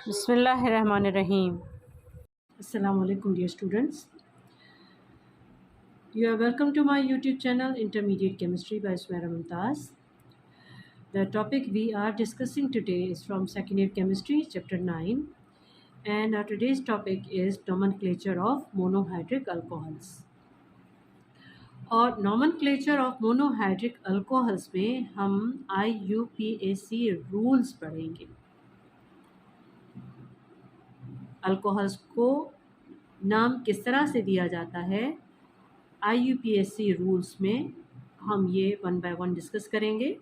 Bismillahirrahmanirrahim. Assalamu alaikum dear students. You are welcome to my YouTube channel Intermediate Chemistry by Sumaira Mumtaz. The topic we are discussing today is from Second Year Chemistry Chapter 9, and our today's topic is nomenclature of monohydric alcohols. और nomenclature of monohydric alcohols में हम IUPAC rules पढ़ेंगे. Alcohols को नाम किस तरह से दिया जाता है IUPAC रूल्स में हम ये वन बाय वन डिस्कस करेंगे.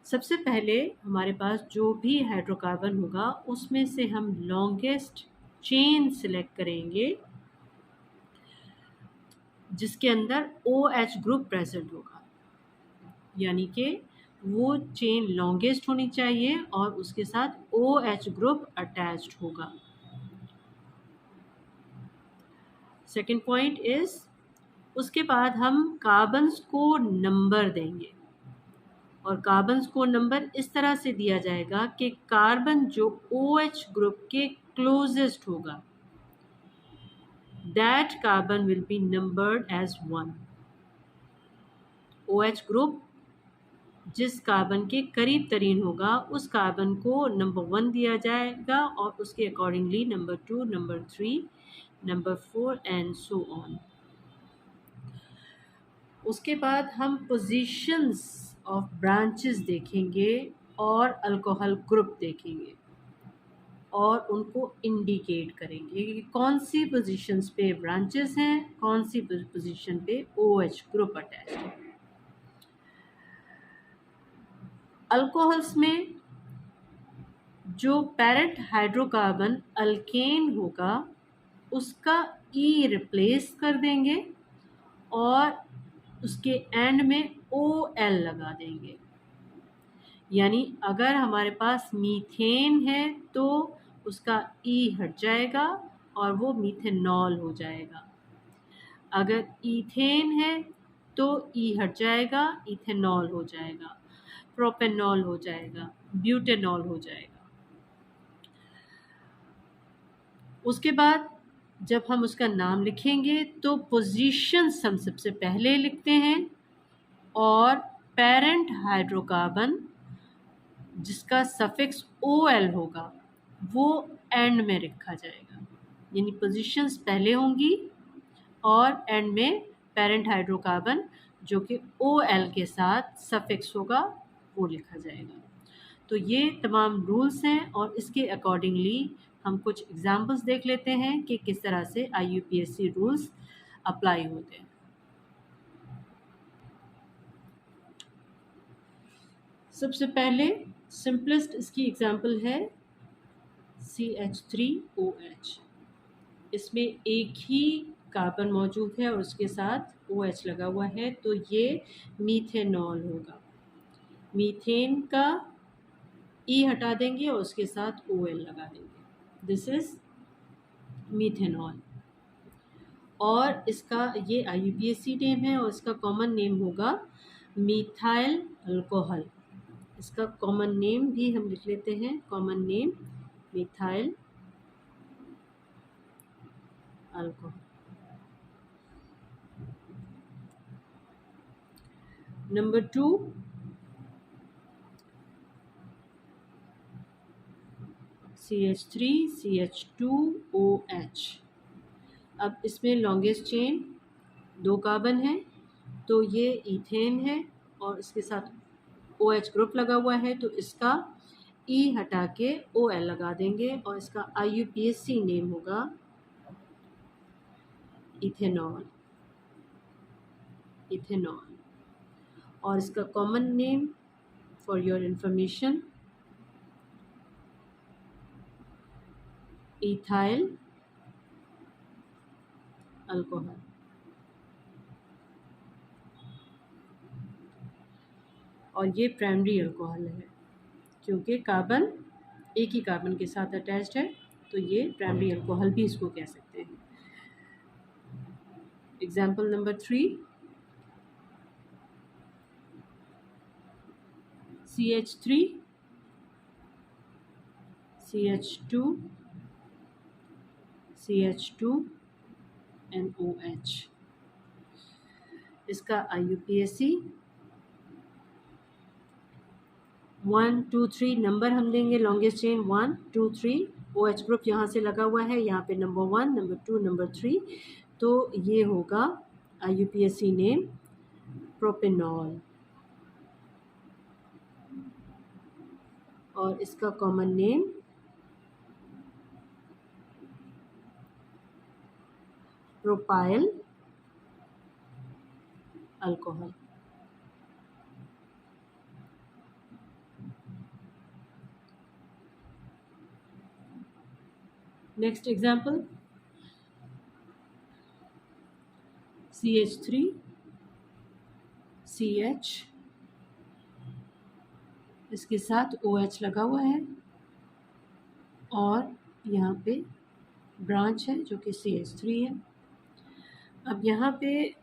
सबसे पहले हमारे पास जो भी हाइड्रोकार्बन होगा उसमें से हम लॉन्गेस्ट चेन सिलेक्ट करेंगे जिसके अंदर OH ग्रुप प्रेजेंट होगा, यानी कि वो चेन लॉन्गेस्ट होनी चाहिए और उसके साथ OH ग्रुप अटैच्ड होगा. सेकेंड पॉइंट इज़ उसके बाद हम कार्बन्स को नंबर देंगे और कार्बन्स को नंबर इस तरह से दिया जाएगा कि कार्बन जो OH ग्रुप के क्लोजेस्ट होगा that carbon will be numbered as 1. OH group जिस कार्बन के करीब तरीन होगा उस कार्बन को नंबर 1 दिया जाएगा और उसके accordingly number 2, number 3, number 4 and so on. उसके बाद हम पोजीशंस ऑफ ब्रांचेस देखेंगे और अल्कोहल ग्रुप देखेंगे और उनको इंडिकेट करेंगे कि कौन सी पोजीशंस पे ब्रांचेस हैं, कौन सी पोजीशन पे OH ग्रुप अटैच्ड है. अल्कोहल्स में जो पेरेंट हाइड्रोकार्बन अल्केन होगा उसका E रिप्लेस कर देंगे और उसके एंड में OL लगा देंगे. यानी अगर हमारे पास मीथेन है तो उसका E हट जाएगा और वो मीथेनॉल हो जाएगा. अगर ईथेन है तो E हट जाएगा, इथेनॉल हो जाएगा, प्रोपेनॉल हो जाएगा, ब्यूटेनॉल हो जाएगा. उसके बाद जब हम उसका नाम लिखेंगे तो पोजीशंस हम सबसे पहले लिखते हैं और पेरेंट हाइड्रोकार्बन जिसका सफिक्स OL होगा वो एंड में रखा जाएगा. यानी पोजीशंस पहले होंगी और एंड में पेरेंट हाइड्रोकार्बन जो कि OL के साथ सफिक्स होगा वो लिखा जाएगा. तो ये तमाम रूल्स हैं और इसके अकॉर्डिंगली हम कुछ एग्जाम्पल्स देख लेते हैं कि किस तरह से IUPAC रूल्स अप्लाई होते हैं. सबसे पहले सिंपलेस्ट इसकी एग्जाम्पल है CH3OH. इसमें एक ही कार्बन मौजूद है और उसके साथ OH लगा हुआ है तो ये मीथेनॉल होगा. मीथेन का E हटा देंगे और उसके साथ OL लगा देंगे. This is methanol. और इसका ये IUPAC नेम है और इसका कॉमन नेम होगा मीथाइल अल्कोहल. इसका कॉमन नेम भी हम लिख लेते हैं. Common name methyl alcohol. Number 2 CH3CH2OH. अब इसमें लॉन्गेस्ट चेन 2 कार्बन है तो ये ईथेन है और इसके साथ OH ग्रुप लगा हुआ है तो इसका E हटा के OL लगा देंगे और इसका IUPAC नेम होगा इथेनॉल. इथेनॉल. और इसका common name for your information ethyl alcohol. और ये प्राइमरी अल्कोहल है क्योंकि कार्बन एक ही कार्बन के साथ अटैच्ड है तो ये प्राइमरी अल्कोहल भी इसको कह सकते हैं. Example number 3 CH3 CH2 CH2 NOH। इसका IUPAC 1 2 3 नंबर हम देंगे, लॉन्गेस्ट चेन 1 2 3, OH ग्रुप यहाँ से लगा हुआ है, यहाँ पे नंबर 1 नंबर 2 नंबर 3, तो ये होगा IUPAC नेम प्रोपेनॉल। और इसका common name propyl alcohol. Next example CH3 CH, इसके साथ OH लगा हुआ है और यहाँ पे ब्रांच है जो कि CH3 है। अब यहाँ पे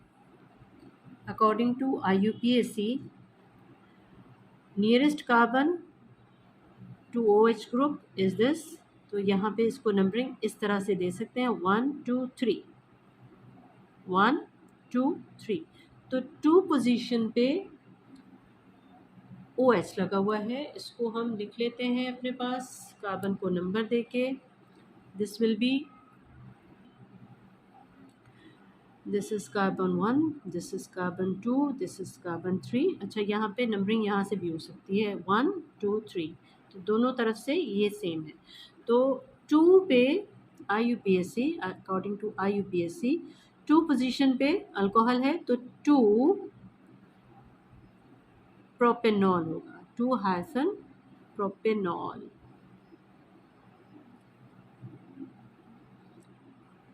according to IUPAC nearest carbon to OH group is this, तो यहाँ पे इसको नंबरिंग इस तरह से दे सकते हैं 1 2 3 1 2 3। तो 2 पोजीशन पे OH लगा हुआ है, इसको हम लिख लेते हैं अपने पास कार्बन को नंबर देके। This will B, this is carbon 1, this is carbon 2, this is carbon 3। अच्छा, यहाँ पे नंबरिंग यहाँ से भी हो सकती है 1 2 3, तो दोनों तरफ से ये सेम है। तो 2 पे IUPAC, according to IUPAC 2 position पे अल्कोहल है, तो 2 प्रोपेनॉल होगा, 2 हाइफन प्रोपेनॉल।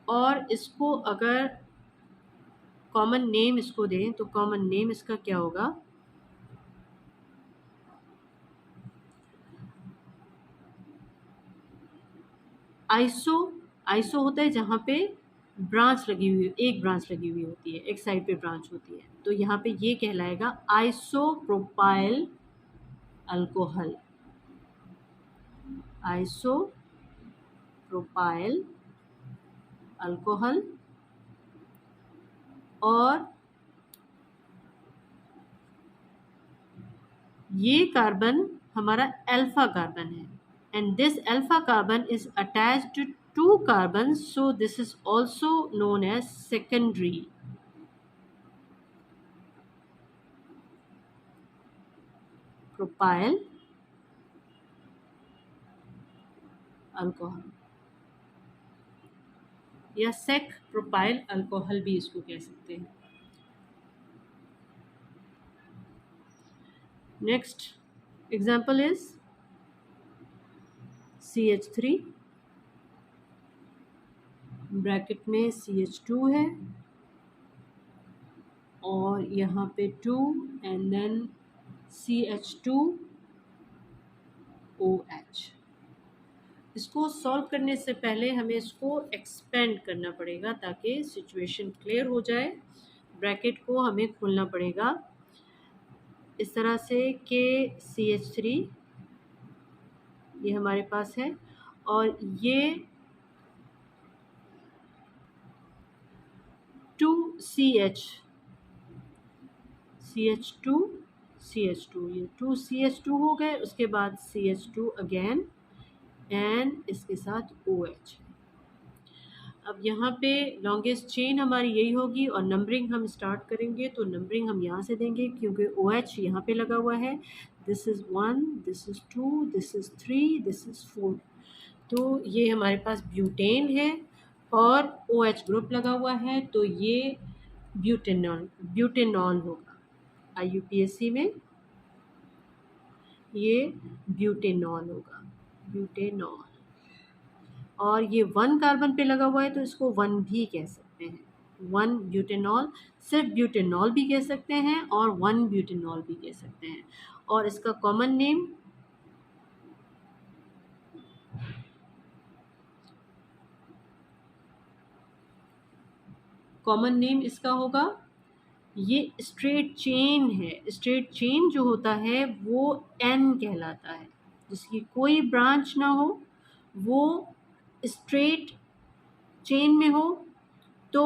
और इसको अगर कॉमन नेम इसको दें तो कॉमन नेम इसका क्या होगा, आइसो। आइसो होता है जहाँ पे ब्रांच लगी हुई, एक ब्रांच लगी हुई होती है, एक साइड पे ब्रांच होती है, तो यहाँ पे ये कहलाएगा आइसोप्रोपाइल अल्कोहल, आइसोप्रोपाइल अल्कोहल। और ये कार्बन हमारा अल्फा कार्बन है, and this alpha carbon is attached to 2 carbons, so this is also known as secondary propyl alcohol या सेक प्रोपाइल अल्कोहल भी इसको कह सकते हैं। Next example is CH3, bracket में CH2 है और यहाँ पे 2 एंड देन CH2OH। इसको सॉल्व करने से पहले हमें इसको एक्सपेंड करना पड़ेगा ताकि सिचुएशन क्लियर हो जाए। ब्रैकेट को हमें खोलना पड़ेगा इस तरह से कि CH3 ये हमारे पास है और ये 2CH, CH2 CH2, ये 2CH2 हो गए, उसके बाद CH2 अगेन एंड इसके साथ OH। अब यहाँ पे लॉन्गेस्ट चेन हमारी यही होगी और नंबरिंग हम स्टार्ट करेंगे, तो नंबरिंग हम यहाँ से देंगे क्योंकि OH यहाँ पे लगा हुआ है। This is 1, this is 2, this is 3, this is 4, तो ये हमारे पास ब्यूटेन है और OH ग्रुप लगा हुआ है, तो ये ब्यूटेनॉल होगा। IUPAC में ये ब्यूटेनॉल होगा, ब्यूटेनॉल। और ये 1 कार्बन पे लगा हुआ है तो इसको 1 भी कह सकते हैं, 1 ब्यूटेनॉल। सिर्फ ब्यूटेनॉल भी कह सकते हैं और 1 ब्यूटेनॉल भी कह सकते हैं। और इसका कॉमन नेम इसका होगा, ये स्ट्रेट चेन है। स्ट्रेट चेन जो होता है वो N कहलाता है, जिसकी कोई ब्रांच ना हो वो स्ट्रेट चेन में हो तो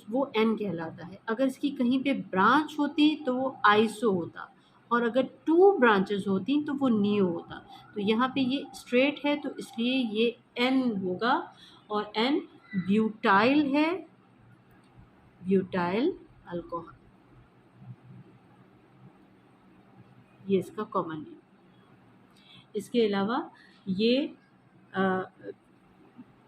वो एन कहलाता है। अगर इसकी कहीं पे ब्रांच होती तो वो आइसो होता, और अगर 2 ब्रांचेस होती तो वो नियो होता। तो यहाँ पे ये स्ट्रेट है तो इसलिए ये एन होगा, और एन ब्यूटाइल है, ब्यूटाइल अल्कोहल, ये इसका कॉमन नेम। इसके अलावा ये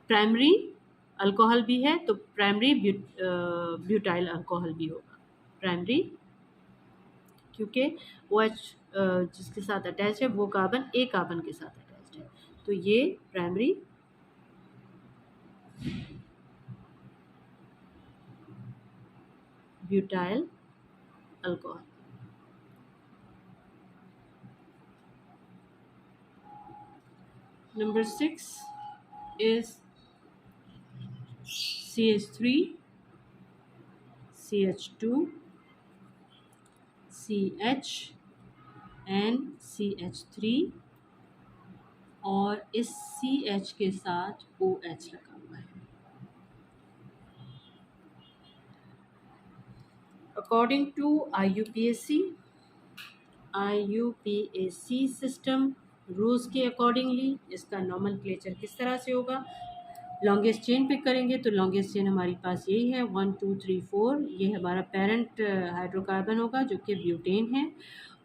प्राइमरी अल्कोहल भी है, तो प्राइमरी ब्यूटाइल अल्कोहल भी होगा। प्राइमरी क्योंकि ओ एच जिसके साथ अटैच है वो कार्बन ए कार्बन के साथ अटैच है, तो ये primary butyl alcohol. Number 6 is CH3, CH2, CH and CH3, और इस CH के साथ OH लगा हुआ है। According to IUPAC system rules के अकॉर्डिंगली इसका नॉमेनक्लेचर किस तरह से होगा। लॉन्गेस्ट चेन पिक करेंगे तो लॉन्गेस्ट चेन हमारे पास यही है 1 2 3 4, ये हमारा पेरेंट हाइड्रोकार्बन होगा जो कि ब्यूटेन है।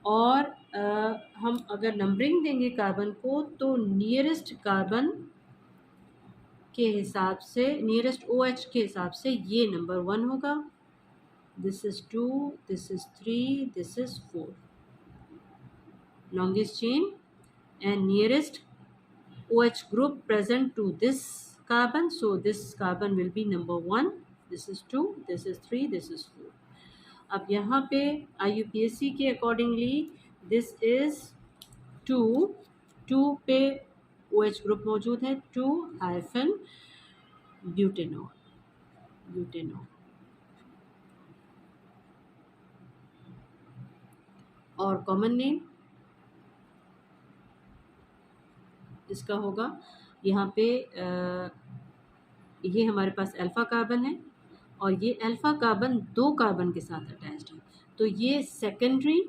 और हम अगर नंबरिंग देंगे कार्बन को तो नियरेस्ट कार्बन के हिसाब से, नियरेस्ट OH के हिसाब से ये नंबर 1 होगा, this is 2, this is 3, this is 4, longest chain and nearest OH group present to this carbon, so this carbon will be number 1, this is 2, this is 3, this is 4। अब यहाँ पे IUPAC के accordingly this is 2, 2 पे OH group मौजूद है, 2 hyphen butanol, butanol. और common name इसका होगा यहाँ पे ये हमारे पास अल्फा कार्बन है, और ये अल्फा कार्बन 2 कार्बन के साथ अटैच्ड है, तो ये secondary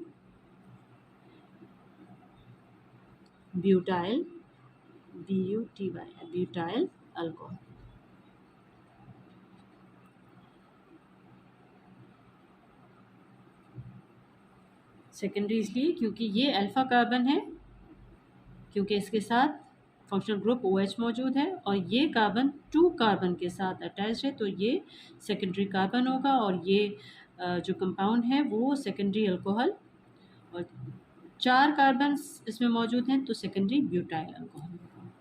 butyl, BUTY, butyl alcohol. Secondary इसलिए क्योंकि ये अल्फा कार्बन है, क्योंकि इसके साथ फंक्शनल ग्रुप OH मौजूद है, और ये कार्बन 2 कार्बन के साथ अटैच है, तो ये सेकेंडरी कार्बन होगा, और ये जो कंपाउंड है वो सेकेंडरी अल्कोहल, और 4 कार्बन इसमें मौजूद हैं तो सेकेंडरी ब्यूटाइल अल्कोहल होगा।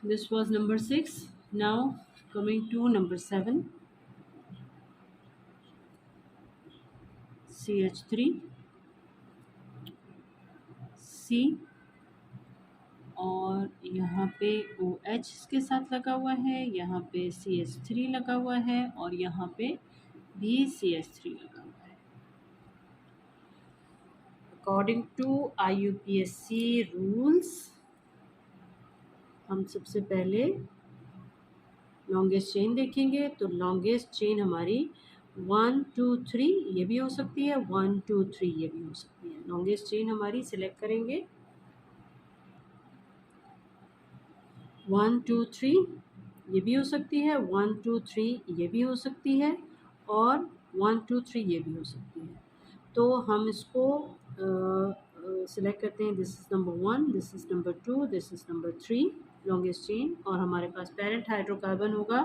This was number 6. Now coming to number 7, CH3, C, और यहाँ पे OH के साथ लगा हुआ है, यहाँ पे CH3 लगा हुआ है, और यहाँ पे भी CH3 लगा हुआ है। अकॉर्डिंग टू IUPAC रूल्स हम सबसे पहले लॉन्गेस्ट चेन देखेंगे, तो लॉन्गेस्ट चेन हमारी 1 2 3 ये भी हो सकती है, 1 2 3 ये भी हो सकती है। लॉन्गेस्ट चेन हमारी सिलेक्ट करेंगे, 1 2 3 ये भी हो सकती है, 1 2 3 ये भी हो सकती है, और 1 2 3 ये भी हो सकती है। तो हम इसको सिलेक्ट करते हैं, this is number 1, this is number 2, this is number 3, longest chain. और हमारे पास पेरेंट हाइड्रोकार्बन होगा,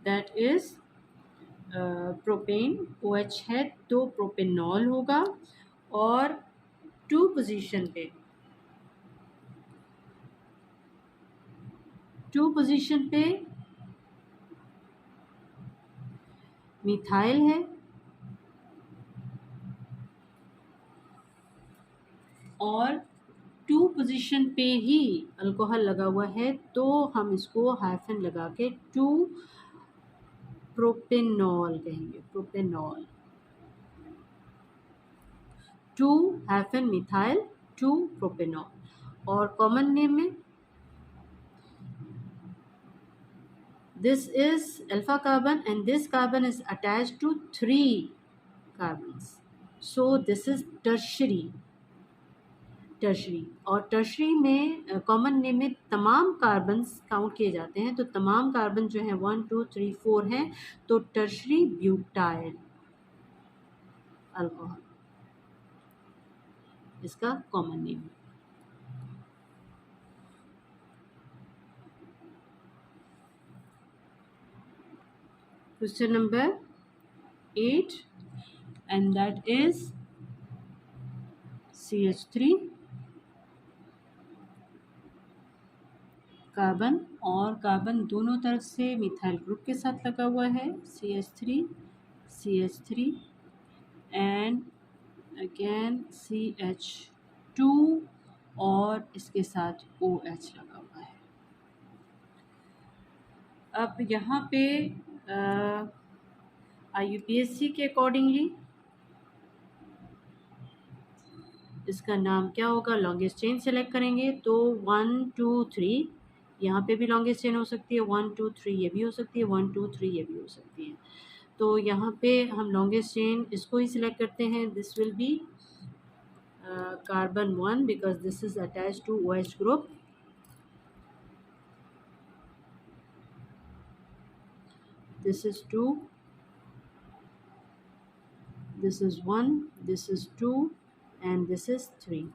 दैट इज प्रोपेन, OH है तो प्रोपेनॉल होगा, और 2 पोजीशन पे मिथाइल है, और 2 पोजीशन पे ही अल्कोहल लगा हुआ है, तो हम इसको हाइफन लगा के 2 प्रोपेनॉल कहेंगे, प्रोपेनॉल, 2 हाइफन मिथाइल 2 प्रोपेनॉल। और कॉमन नेम में this is alpha carbon and this carbon is attached to 3 carbons, so this is tertiary। और टर्शरी में कॉमन नेम में तमाम कार्बन्स काउंट किए जाते हैं, तो तमाम कार्बन जो हैं 1 2 3 4 हैं, तो टर्शरी ब्यूटाइल अल्कोहल इसका कॉमन नेम है। Question number 8 and that is CH3 carbon, और कार्बन दोनों तरफ से मिथाइल ग्रुप के साथ लगा हुआ है, CH3 एंड अगेन CH2 और इसके साथ OH लगा हुआ है। अब यहाँ पे IUPAC के अकॉर्डिंगली इसका नाम क्या होगा, लॉन्गेस्ट चेन सेलेक्ट करेंगे, तो 1 2 3 यहाँ पे भी लॉन्गेस्ट चेन हो सकती है, 1 2 3 ये भी हो सकती है, 1 2 3 ये भी हो सकती है। तो यहाँ पे हम लॉन्गेस्ट चेन इसको ही सिलेक्ट करते हैं। This will be carbon 1 because this is attached to OH group. This is 2, this is 1, this is 2 and this is 3।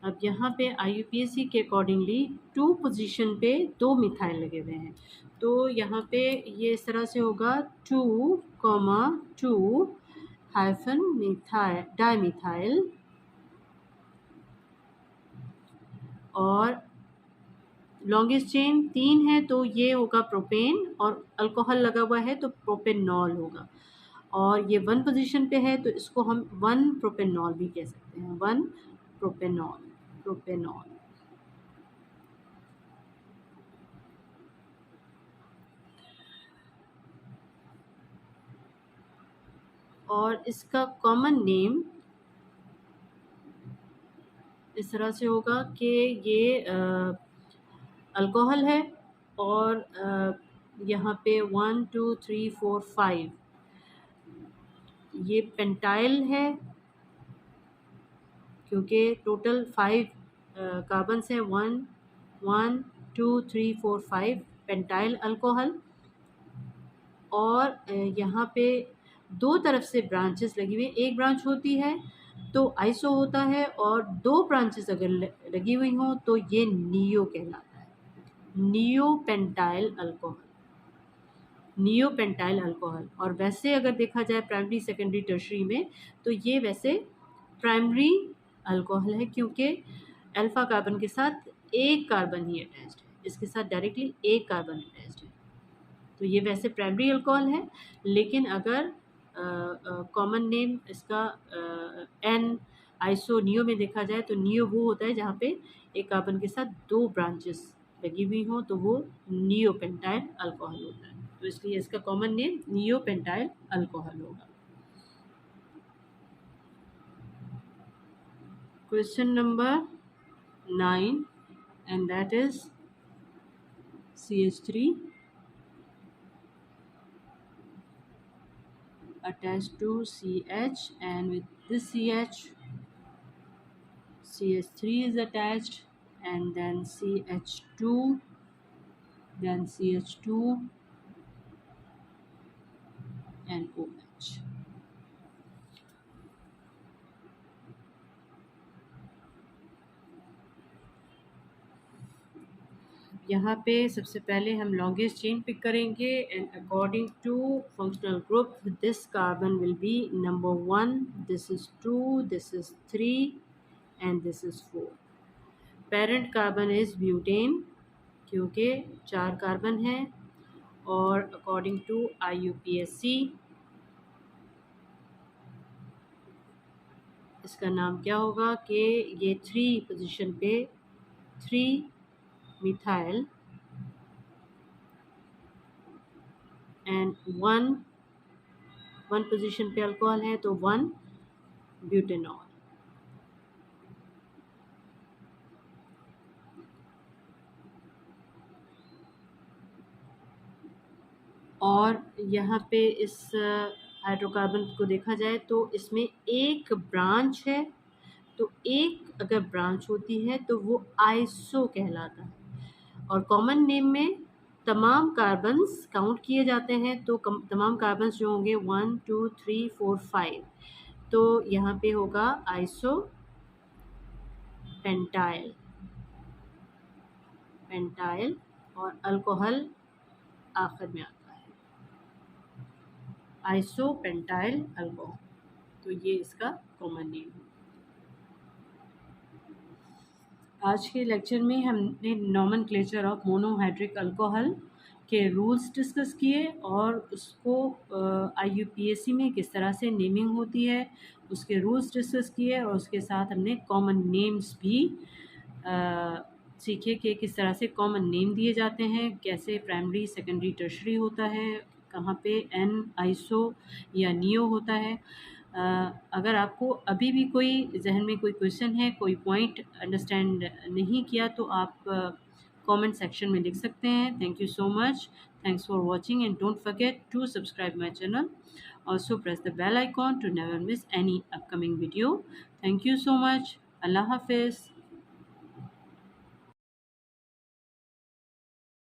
अब यहाँ पे IUPAC के अकॉर्डिंगली 2 पोजीशन पे 2 मिथाइल लगे हुए हैं, तो यहाँ पे ये इस तरह से होगा 2, 2 हाइफन मिथाइल डाइमिथाइल, और लॉन्गेस्ट चेन 3 है तो ये होगा प्रोपेन, और अल्कोहल लगा हुआ है तो प्रोपेनॉल होगा, और ये 1 पोजीशन पे है तो इसको हम 1 प्रोपेनॉल भी कह सकते हैं, 1 प्रोपेनॉल। और इसका कॉमन नेम इस तरह से होगा कि ये अल्कोहल है, और यहाँ पे 1 2 3 4 5 ये पेंटाइल है, क्योंकि टोटल 5 कार्बन्स हैं, 1 1 2 3 4 5 पेंटाइल अल्कोहल। और यहाँ पे 2 तरफ से ब्रांचेस लगी हुई, एक ब्रांच होती है तो आइसो होता है, और 2 ब्रांचेस अगर लगी हुई हों तो ये नियो कहलाता है, नियोपेंटाइल अल्कोहल। और वैसे अगर देखा जाए प्राइमरी सेकेंडरी टर्शरी में, तो ये वैसे प्राइमरी अल्कोहल है, क्योंकि अल्फा कार्बन के साथ एक कार्बन ही अटैच्ड है, इसके साथ डायरेक्टली एक कार्बन अटैच्ड है, तो ये वैसे प्राइमरी अल्कोहल है। लेकिन अगर कॉमन नेम इसका एन आइसो नियो में देखा जाए, तो नियो वो होता है जहाँ पे एक कार्बन के साथ 2 ब्रांचेस लगी हुई हों, तो वो नियोपेंटाइल अल्कोहल होता है, तो इसलिए इसका कॉमन नेम नियोपेंटाइल अल्कोहल होगा। Question number 9 and that is CH3 attached to CH, and with this CH3 is attached, and then CH2, then CH2 and OH। यहाँ पे सबसे पहले हम लॉन्गेस्ट चेन पिक करेंगे, and according to functional group this carbon will be number 1, this is 2, this is 3 and this is 4। Parent carbon is butane, क्योंकि 4 carbon हैं, और according to IUPAC इसका नाम क्या होगा कि ये 3 पोजीशन पे 3 मिथाइल एंड 1 पोजीशन पे अल्कोहल है, तो 1 ब्यूटेनॉल। और यहाँ पे इस हाइड्रोकार्बन को देखा जाए तो इसमें एक ब्रांच है, तो एक अगर ब्रांच होती है तो वो आइसो कहलाता है। और कॉमन नेम में तमाम कार्बन्स काउंट किए जाते हैं, तो तमाम कार्बन्स जो होंगे 1 2 3 4 5, तो यहाँ पे होगा आइसो पेंटाइल, पेंटाइल, और अल्कोहल आखिर में आता है, आइसो पेंटाइल अल्कोहल। तो ये इसका कॉमन नेम है। आज के लेक्चर में हमने नॉमेनक्लेचर ऑफ मोनोहाइड्रिक अल्कोहल के रूल्स डिस्कस किए और उसको IUPAC में किस तरह से नेमिंग होती है उसके रूल्स डिस्कस किए, और उसके साथ हमने कॉमन नेम्स भी सीखे कि किस तरह से कॉमन नेम दिए जाते हैं, कैसे प्राइमरी सेकेंडरी टर्शरी होता है, कहाँ पे एन आइसो या नियो होता है। अगर आपको अभी भी कोई जहन में कोई क्वेश्चन है, कोई पॉइंट अंडरस्टैंड नहीं किया, तो आप कमेंट सेक्शन में लिख सकते हैं। Thank you so much, thanks for watching and don't forget to subscribe my channel, also press the bell icon to never miss any upcoming video. Thank you so much. Allah Hafiz.